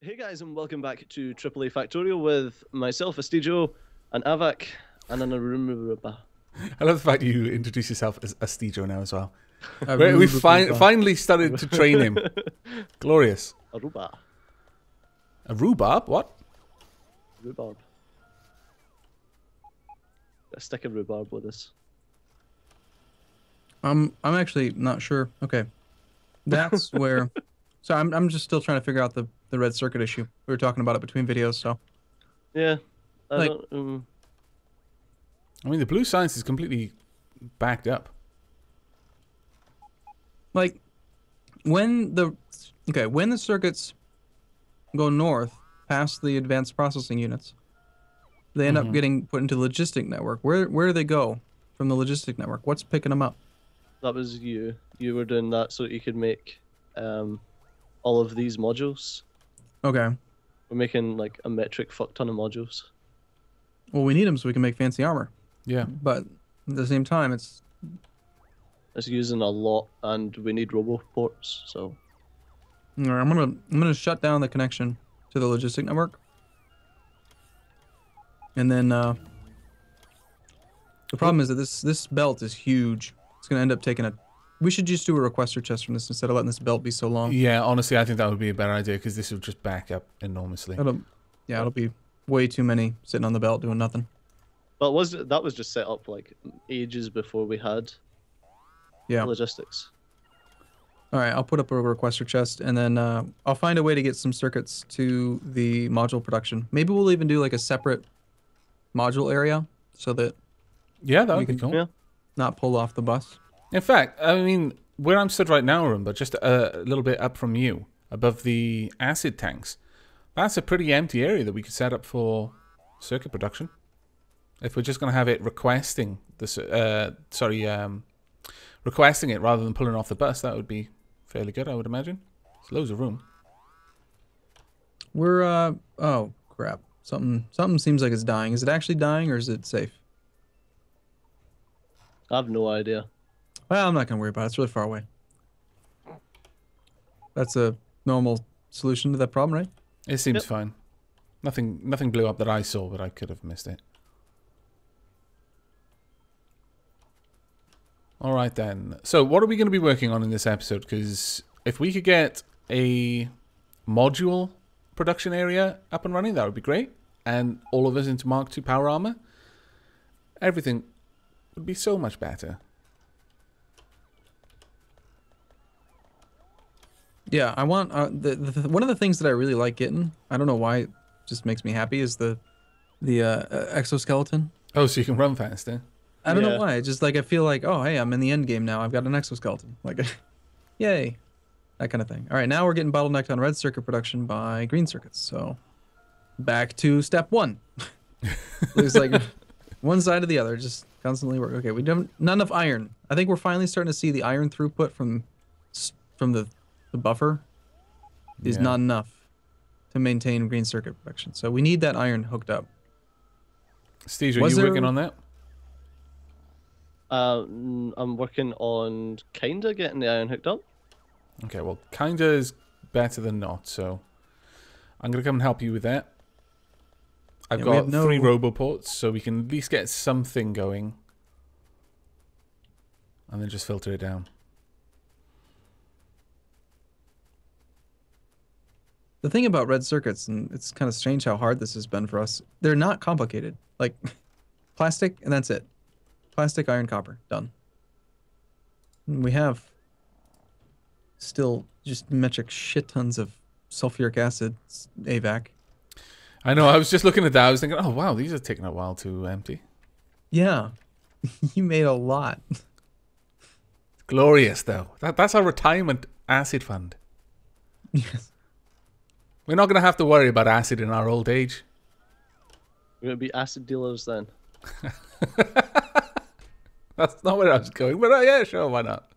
Hey guys, and welcome back to AAA Factorio with myself, Astijo, and Avak, and an Aruruba. I love the fact you introduce yourself as Astijo now as well. We Aruba. finally started to train him. Glorious. Aruba. A rhubarb? What? Rhubarb. A stick of rhubarb with us. I'm actually not sure. Okay, that's where. So I'm just still trying to figure out the red circuit issue. We were talking about it between videos. So Yeah. I Like- don't. I mean, the blue science is completely backed up. like when the when the circuits go north past the advanced processing units, they end up getting put into the logistic network. Where do they go from the logistic network? What's picking them up? That was you. You were doing that so that you could make all of these modules. Okay. We're making like a metric fuck ton of modules. Well, we need them so we can make fancy armor. Yeah. But at the same time, it's It's using a lot, and we need roboports. So all right, I'm gonna shut down the connection to the logistic network, and then the problem is that this belt is huge. It's gonna end up taking a. We should just do a requester chest from this instead of letting this belt be so long. Yeah, honestly, I think that would be a better idea because this would just back up enormously. It'll be way too many sitting on the belt doing nothing. but that was just set up like ages before we had Yeah. logistics. All right, I'll put up a requester chest, and then I'll find a way to get some circuits to the module production. Maybe we'll even do like a separate module area so that Yeah, that would We be can- cool. Yeah. not pull off the bus. In fact, I mean, where I'm stood right now, but just a little bit up from you, above the acid tanks, that's a pretty empty area that we could set up for circuit production. If we're just going to have it requesting requesting it rather than pulling off the bus, that would be fairly good, I would imagine. There's loads of room. We're oh crap. Something seems like it's dying. Is it actually dying or is it safe? I have no idea. Well, I'm not gonna worry about it. It's really far away. That's a normal solution to that problem, right? It seems Yep. fine. Nothing blew up that I saw, but I could have missed it. All right then. So what are we going to be working on in this episode? Because if we could get a module production area up and running, that would be great. And all of us into Mark II power armor, everything would be so much better. Yeah, I want one of the things that I really like getting. I don't know why it just makes me happy is the exoskeleton. Oh, so you can run faster. I don't know Yeah. why. It's just like I feel like, oh hey, I'm in the end game now. I've got an exoskeleton. Like, yay, that kind of thing. All right, now we're getting bottlenecked on red circuit production by green circuits. So back to step one. Looks like one side or the other, just constantly work. Okay, we don't not enough iron. I think we're finally starting to see the iron throughput from the buffer is Yeah. not enough to maintain green circuit production. So we need that iron hooked up. Steve, are Was you there- working on that? I'm working on kinda getting the iron hooked up. Okay, well, kinda is better than not, so I'm going to come and help you with that. I've Yeah, we got have no- 3 roboports, so we can at least get something going. And then just filter it down. The thing about red circuits, and it's kind of strange how hard this has been for us, they're not complicated. Like plastic, and that's it. Plastic, iron, copper, done. And we have still just metric shit tons of sulfuric acid, AVAC. I know, I was just looking at that. I was thinking, oh, wow, these are taking a while to empty. Yeah, you made a lot. Glorious, though. That's our retirement acid fund. Yes. We're not going to have to worry about acid in our old age. We're gonna be acid dealers then. That's not where I was going, but yeah, sure, why not?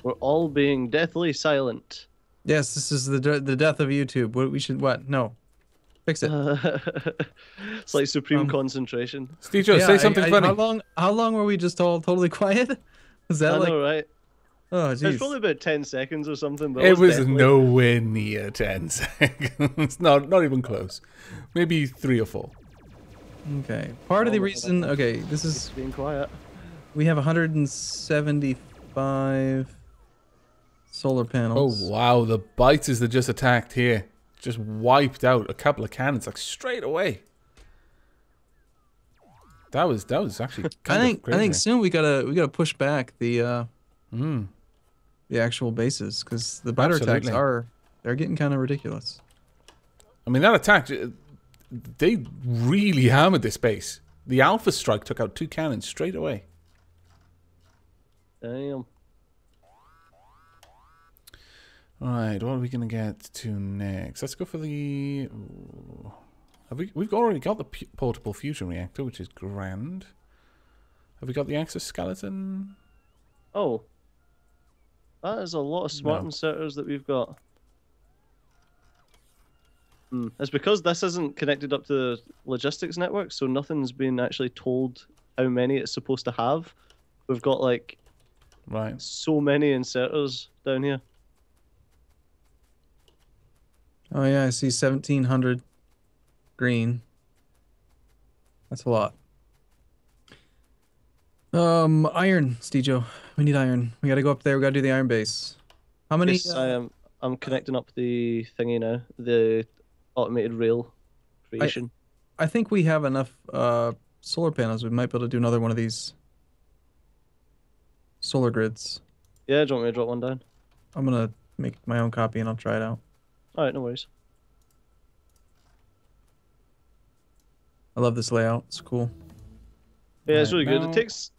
We're all being deathly silent. Yes, this is the death of YouTube. What we should what? No, fix it. It's like supreme Um, concentration. Steve, Yeah, say something funny. How long were we just all totally quiet? Was that I like? know, right? Oh, It's jeez. probably about 10 seconds or something, but It was deathly. nowhere near 10 seconds. Not even close. Maybe 3 or 4. Okay. Part of the reason. Okay, this is. being quiet. We have 175 solar Oh, panels. wow. The biters that just attacked here just wiped out a couple of cannons, like, straight away. That was actually kind of crazy. I think soon we gotta push back the actual bases because the biter attacks they're getting kind of ridiculous. I mean, that attack, they really hammered this base. The Alpha Strike took out 2 cannons straight away. Damn. Alright, what are we going to get to next? Let's go for the... Ooh. We've already got the portable fusion reactor, which is grand. Have we got the exoskeleton? Oh. That is a lot of smart No. inserters that we've got. It's because this isn't connected up to the logistics network, so nothing's been actually told how many it's supposed to have. We've got like Right. so many inserters down here. Oh yeah, I see 1,700 green. That's a lot. Iron, Stejo. We need iron. We gotta go up there. We gotta do the iron base. How many? Yes, I'm connecting up the thingy now, the automated rail creation. I think we have enough solar panels. We might be able to do another one of these solar grids. Yeah, do you want me to drop one down? I'm gonna make my own copy and I'll try it out. Alright, no worries. I love this layout. It's cool. Yeah, it's Right, really good. now- It takes...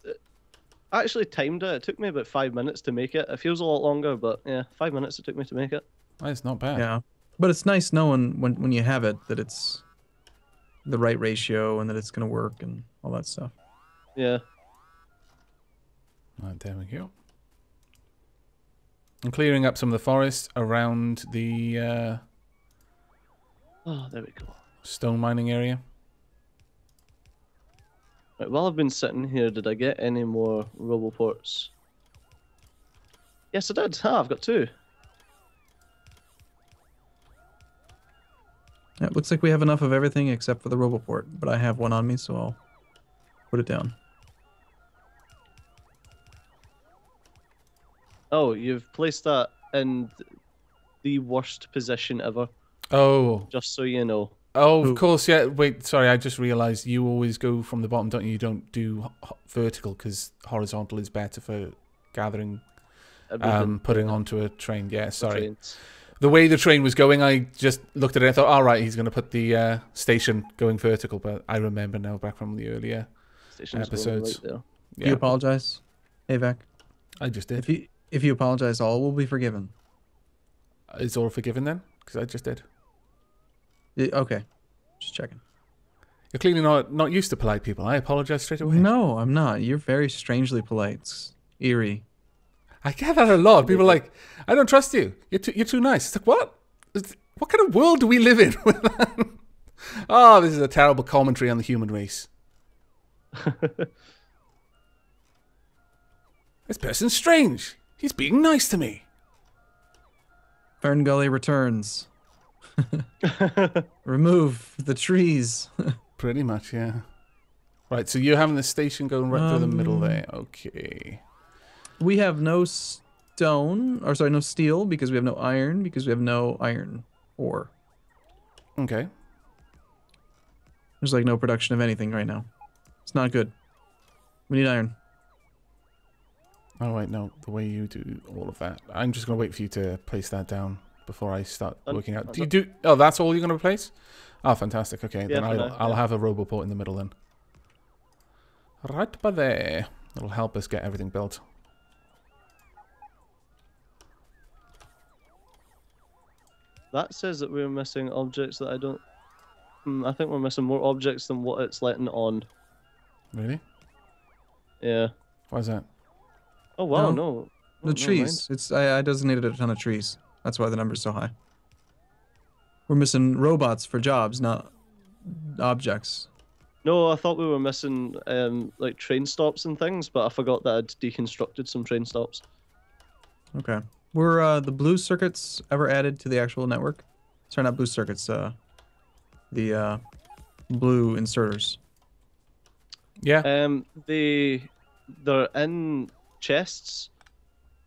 I actually timed it. It took me about 5 minutes to make it. It feels a lot longer, but yeah, 5 minutes it took me to make it. That's not bad. Yeah, but it's nice knowing when you have it that it's the right ratio and that it's gonna work and all that stuff. Yeah. Right, there we go. I'm clearing up some of the forest around the Oh, there we go. stone mining area. Right, while I've been sitting here, did I get any more roboports? Yes, I did. Ah, I've got 2. Yeah, it looks like we have enough of everything except for the roboport, but I have one on me, so I'll put it down. Oh, you've placed that in the worst position ever, Oh. just so you know. Oh, Ooh. of course, yeah. Wait, sorry, I just realised you always go from the bottom, don't you? You don't do vertical because horizontal is better for gathering, Everything putting onto a train. Yeah, sorry. trains. The way the train was going, I just looked at it and thought, all right, he's going to put the station going vertical. But I remember now back from the earlier Station's going episodes. right there. Do you apologize, Avac? I just did. If you apologize, all will be forgiven. Is all forgiven then? Because I just did. Okay, just checking. You're clearly not used to polite people. I apologize straight away. No, I'm not. You're very strangely polite. It's eerie. I get that a lot. People are like, I don't trust you. You're too nice. It's like, what? What kind of world do we live in? Oh, this is a terrible commentary on the human race. This person's strange. He's being nice to me. Fern Gully returns. Remove the trees. Pretty much, yeah. Right, so you're having the station going right through the middle there. Okay. We have no stone, or sorry, no steel because we have no iron because we have no iron ore. Okay. There's like no production of anything right now. It's not good. We need iron. Oh, wait, no. The way you do all of that. I'm just going to wait for you to place that down before I start working out. Do you do... Oh, that's all you're going to replace? Oh, fantastic. Okay, Yeah, then for now, I'll have a roboport in the middle then. Right by there. It'll help us get everything built. That says that we're missing objects that I don't... I think we're missing more objects than what it's letting on. Really? Yeah. Why is that? Oh, wow, No. no. The never trees. I designated a ton of trees. That's why the number's so high. We're missing robots for jobs, not objects. No, I thought we were missing like train stops and things, but I forgot that I'd deconstructed some train stops. Okay. Were the blue circuits ever added to the actual network? Sorry, not blue circuits. The blue inserters. Yeah. They're in chests,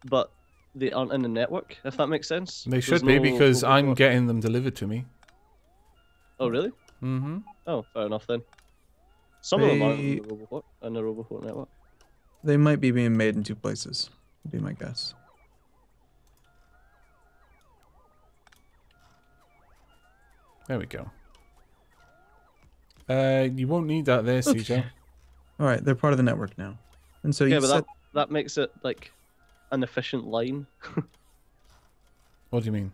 but they aren't in the network. If that makes sense. They There's should be no because I'm robot. getting them delivered to me. Oh really? Mm-hmm. Oh, fair enough then. Some of them aren't They- in the Roboport network. They might be being made in 2 places. Would be my guess. There we go. You won't need that there, CJ. Okay. All right, they're part of the network now. And so Yeah, you but said that makes it like an efficient line. What do you mean?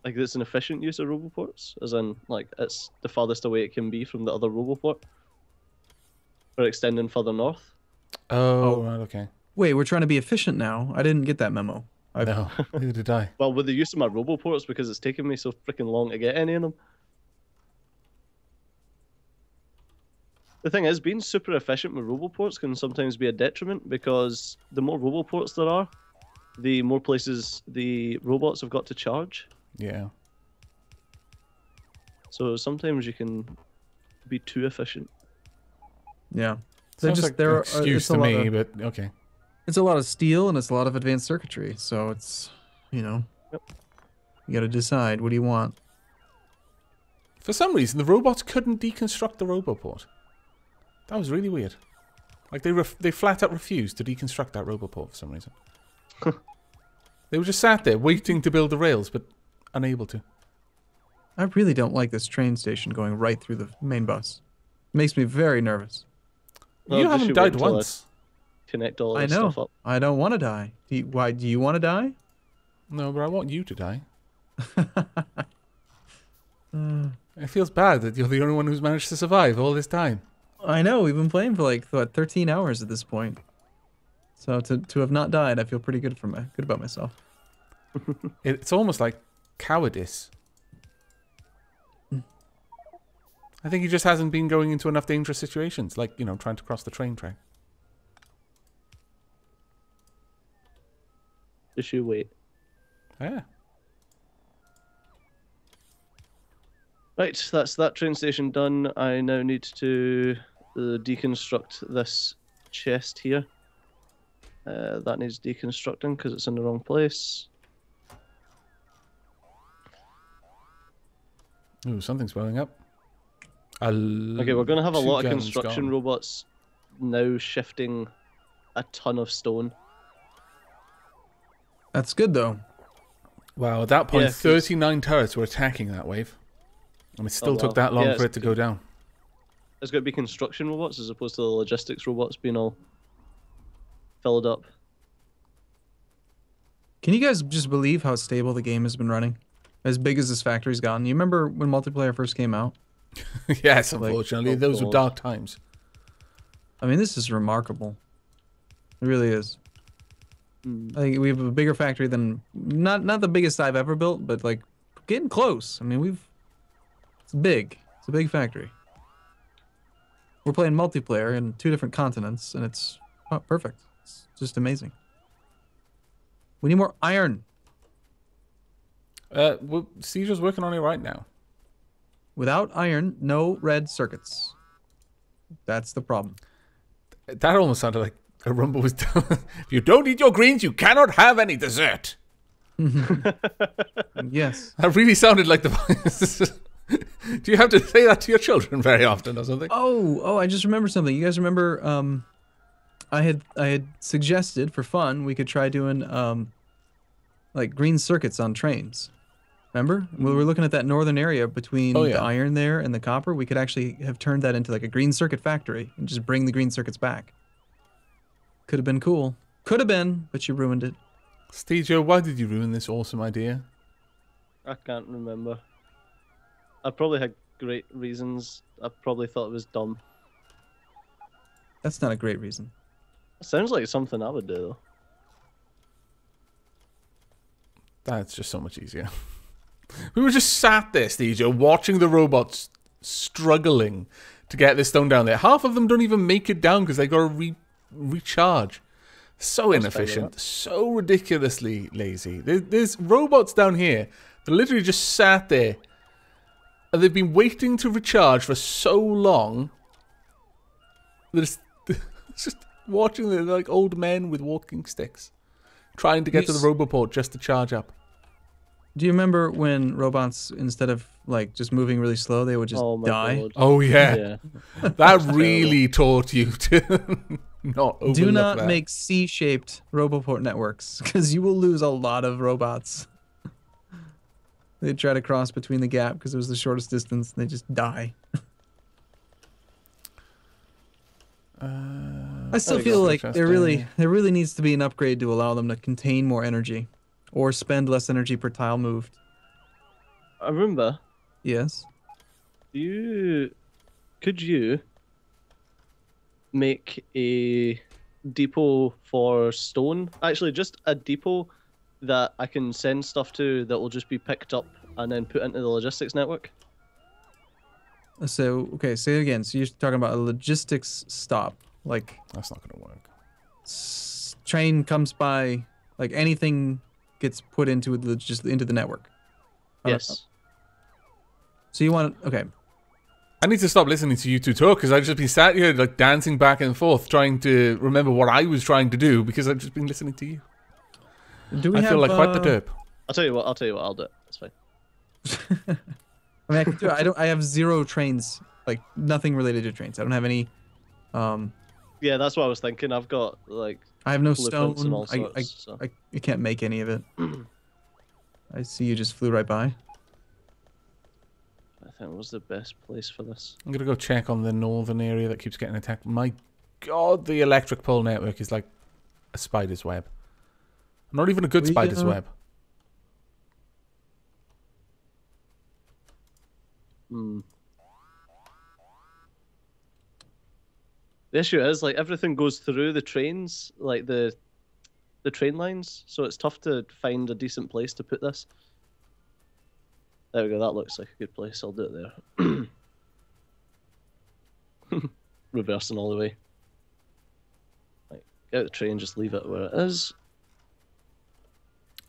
Like it's an efficient use of Roboports, as in like it's the farthest away it can be from the other Roboport. Or extending further north. Oh, right, okay. wait, we're trying to be efficient now. I didn't get that memo. No, neither did I. Well, with the use of my Roboports, because it's taken me so freaking long to get any of them. The thing is, being super efficient with Roboports can sometimes be a detriment, because the more Roboports there are, the more places the robots have got to charge. Yeah. So sometimes you can be too efficient. Yeah. Sounds like an excuse it's a to lot me, of- but okay. It's a lot of steel and it's a lot of advanced circuitry. So it's, you know, Yep. you got to decide what do you want. For some reason, the robots couldn't deconstruct the Roboport. That was really weird. Like they flat out refused to deconstruct that Roboport for some reason. They were just sat there waiting to build the rails, but unable to. I really don't like this train station going right through the main bus. It makes me very nervous. Well, You just haven't wait died until I once. Connect all I this know. stuff up. I don't want to die. Why do you want to die? No, but I want you to die. It feels bad that you're the only one who's managed to survive all this time. I know. We've been playing for like 13 hours at this point. So to have not died, I feel pretty good about myself. It's almost like cowardice. I think he just hasn't been going into enough dangerous situations, like, you know, trying to cross the train track. Just you wait. Yeah. Right, that's that train station done. I now need to deconstruct this chest here. That needs deconstructing because it's in the wrong place. Ooh, something's welling up. Okay, we're going to have a Two lot of guns construction gone. robots now shifting a ton of stone. That's good though. Wow, at that point, Yeah, 'cause- 39 turrets were attacking that wave. And it still wow. took that long Yeah, for it to go down. There's going to be construction robots as opposed to the logistics robots being all filled up. Can you guys just believe how stable the game has been running? As big as this factory's gotten. You remember when multiplayer first came out? Yes, Like, unfortunately. oh Those were God. dark times. I mean, this is remarkable. It really is. I think we have a bigger factory than not the biggest I've ever built, but like getting close. I mean, it's big. It's a big factory. We're playing multiplayer in 2 different continents, and it's perfect. It's just amazing. We need more iron. Well, Cedr's working on it right now. Without iron, no red circuits. That's the problem. That almost sounded like a rumble was done. If you don't eat your greens, you cannot have any dessert. Yes. That really sounded like the... Do you have to say that to your children very often or something? Oh, I just remembered something. You guys remember I had suggested for fun we could try doing like green circuits on trains. Remember? We were looking at that northern area between Oh, yeah. the iron there and the copper. We could actually have turned that into like a green circuit factory and just bring the green circuits back. Could have been cool. Could have been, but you ruined it. Stejo, why did you ruin this awesome idea? I can't remember. I probably had great reasons. I probably thought it was dumb. That's not a great reason. It sounds like something I would do though. That's just so much easier. We were just sat there, Steejo, watching the robots struggling to get this stone down there. Half of them don't even make it down because they got to recharge. So inefficient, so ridiculously lazy. There's robots down here that literally just sat there, and they've been waiting to recharge for so long. They're just watching them like old men with walking sticks, trying to get to the roboport just to charge up. Do you remember when robots, instead of like just moving really slow, they would just die? God. Oh yeah, that really taught you to not overlook Do not that. make C-shaped roboport networks, because you will lose a lot of robots. They try to cross between the gap because it was the shortest distance, and they just die. I still feel like there really needs to be an upgrade to allow them to contain more energy, or spend less energy per tile moved. I remember. Yes. Could you make a depot for stone? Actually, just a depot that I can send stuff to that will just be picked up and then put into the logistics network. So, okay, say it again. So you're talking about a logistics stop. Like, that's not going to work. Train comes by, like anything gets put into the network. Yes. So you want okay. I need to stop listening to you two talk because I've just been sat here like dancing back and forth trying to remember what I was trying to do because I've just been listening to you. I feel like quite the derp. I'll tell you what. I'll do it. It's fine. I mean, I can do it. I have 0 trains, like nothing related to trains. I don't have any. Yeah, that's what I was thinking. I've got like. I have no stone. And all sorts, I can't make any of it. I see you just flew right by. I think it was the best place for this. I'm gonna go check on the northern area that keeps getting attacked. My God, the electric pole network is like a spider's web. Not even a good spider's web. The issue is like everything goes through the trains, like the train lines, so it's tough to find a decent place to put this. There we go, that looks like a good place. I'll do it there. Reversing all the way. Like, get out the train, just leave it where it is.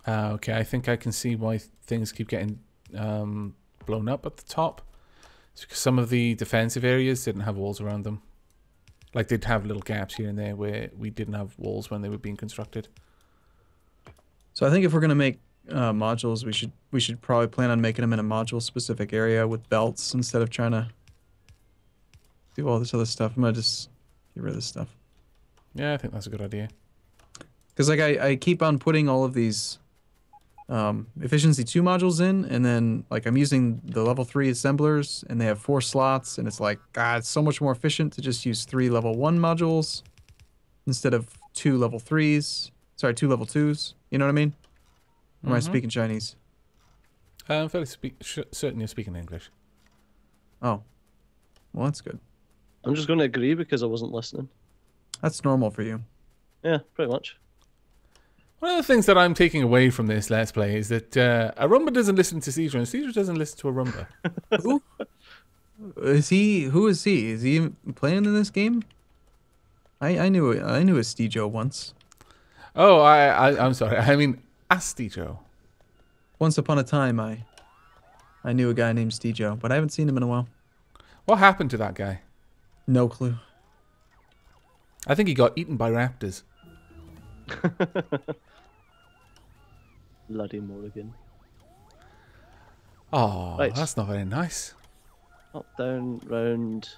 Okay, I think I can see why things keep getting blown up at the top. It's because some of the defensive areas didn't have walls around them. Like they'd have little gaps here and there where we didn't have walls when they were being constructed. So I think if we're gonna make modules, we should probably plan on making them in a module specific area with belts instead of trying to do all this other stuff. I'm gonna just get rid of this stuff. Yeah, I think that's a good idea. Because like I keep on putting all of these efficiency 2 modules in, and then like I'm using the level 3 assemblers, and they have 4 slots, and it's like, God, it's so much more efficient to just use 3 level 1 modules instead of 2 level 3s. Sorry, 2 level 2s. You know what I mean? Or am I speaking Chinese? I'm fairly certain you're speaking English. Oh, well, that's good. I'm just going to agree because I wasn't listening. That's normal for you. Yeah, pretty much. One of the things that I'm taking away from this Let's Play is that Arumba doesn't listen to Caesar, and Caesar doesn't listen to Arumba. Who is he? Who is he? Is he playing in this game? I knew a Steejo once. Oh, I'm sorry. I mean, Astijo. Once upon a time, I knew a guy named Steejo, but I haven't seen him in a while. What happened to that guy? No clue. I think he got eaten by raptors. Bloody Morrigan. Oh, Right. That's not very nice. Up, down, round.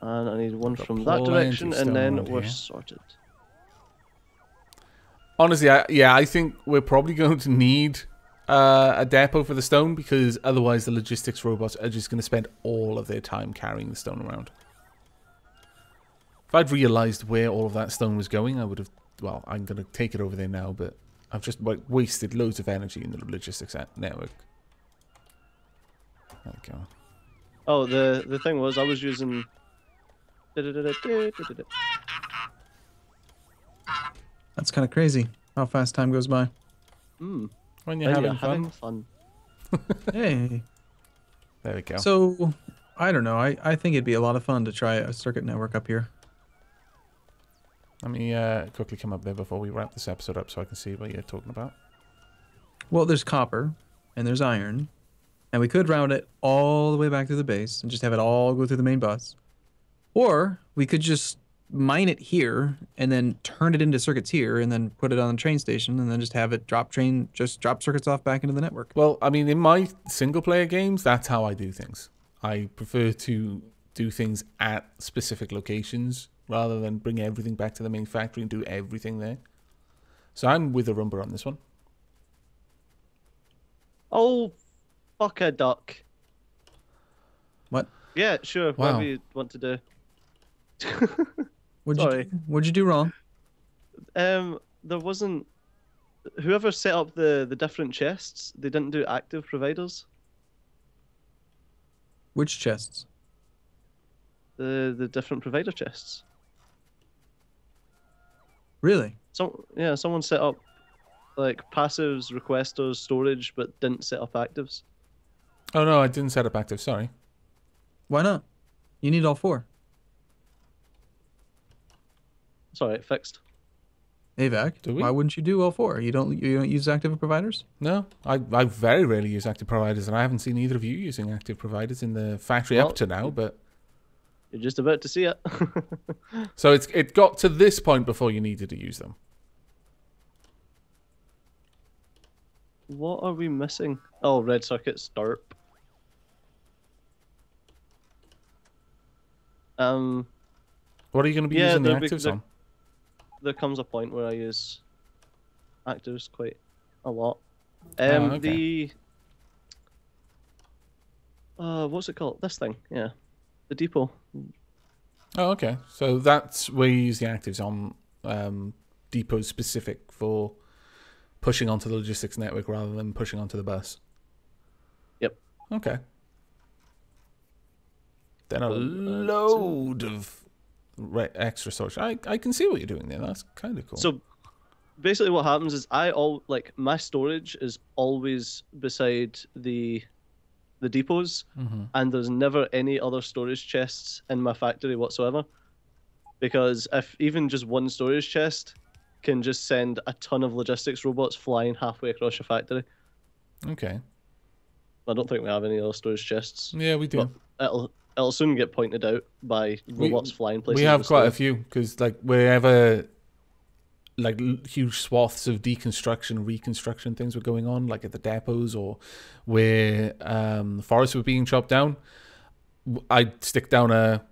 And I need one Got from that plenty direction, of and stone then around we're here. sorted. Honestly, I think we're probably going to need a depot for the stone, because otherwise the logistics robots are just going to spend all of their time carrying the stone around. If I'd realised where all of that stone was going, I would have... Well, I'm going to take it over there now, but I've just wasted loads of energy in the logistics network. There we go. Oh, the thing was, I was using... That's kind of crazy how fast time goes by. Hmm. When you're When having you're fun. having fun. Hey. There we go. So, I don't know. I think it'd be a lot of fun to try a circuit network up here. Let me quickly come up there before we wrap this episode up so I can see what you're talking about. Well, there's copper and there's iron, and we could route it all the way back to the base and just have it all go through the main bus. Or we could just mine it here and then turn it into circuits here and then put it on the train station and then just have it drop circuits off back into the network. Well, I mean, in my single-player games, that's how I do things. I prefer to do things at specific locations rather than bring everything back to the main factory and do everything there. So I'm with Arumba on this one. Oh, fuck a duck. What? Yeah, sure. Wow. Whatever you want to do. What'd you do wrong? There wasn't. Whoever set up the different chests, they didn't do active providers. Which chests? The different provider chests. Really? Someone set up like passives, requesters, storage, but didn't set up actives. Oh, no, I didn't set up active. Sorry. Why not? You need all 4. It's alright, fixed. AVAC. Do we? Why wouldn't you do all 4? You don't use active providers? No, I very rarely use active providers, and I haven't seen either of you using active providers in the factory Well, up to now, but... You're just about to see it. So it got to this point before you needed to use them. What are we missing? Oh, red circuits, derp. What are you going to be Yeah, using the there'll be- actives there- on? There comes a point where I use actives quite a lot. okay. What's it called? This thing, yeah. The depot. Oh, okay. So that's where you use the actives on depots specific for pushing onto the logistics network rather than pushing onto the bus. Yep. Okay. Then a load of extra storage. I can see what you're doing there. That's kind of cool. So basically what happens is my storage is always beside the depots, and there's never any other storage chests in my factory whatsoever, because if even just one storage chest can just send a ton of logistics robots flying halfway across your factory. Okay. I don't think we have any other storage chests. Yeah, we do. But it'll soon get pointed out by robots flying places. We have with quite a storage. few because, like, wherever like huge swaths of deconstruction, reconstruction things were going on, like at the depots or where forests were being chopped down, I'd stick down a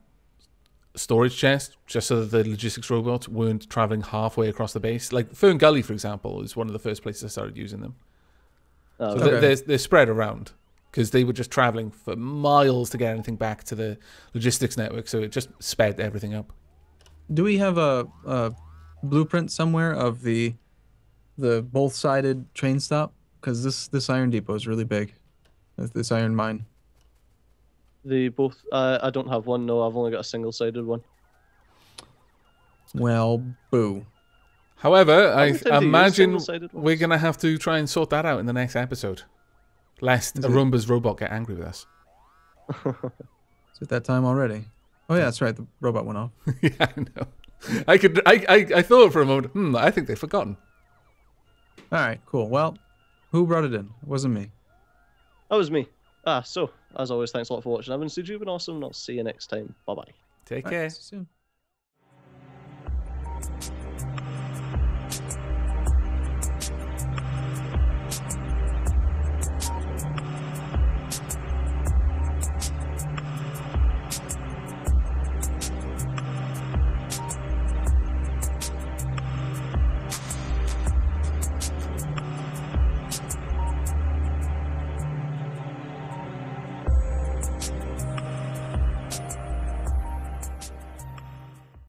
storage chest just so that the logistics robots weren't traveling halfway across the base. Like Fern Gully, for example, is one of the first places I started using them. Oh, So okay. they're spread around because they were just traveling for miles to get anything back to the logistics network, so it just sped everything up. Do we have a blueprint somewhere of the both-sided train stop? Because this iron depot is really big. This iron mine. They both. I don't have one. No, I've only got a single-sided one. Well, boo. However, I tend to use imagine single-sided we're ones. going to have to try and sort that out in the next episode. Lest Is it? Arumba's robot get angry with us. It's at that time already. Oh yeah, that's right. The robot went off. Yeah, I know. I thought for a moment, I think they've forgotten. All right, cool. Well, who brought it in? It wasn't me. That was me. So, as always, thanks a lot for watching. I've been Suju, been awesome, and I'll see you next time. Bye-bye. Take All care. right, see you soon.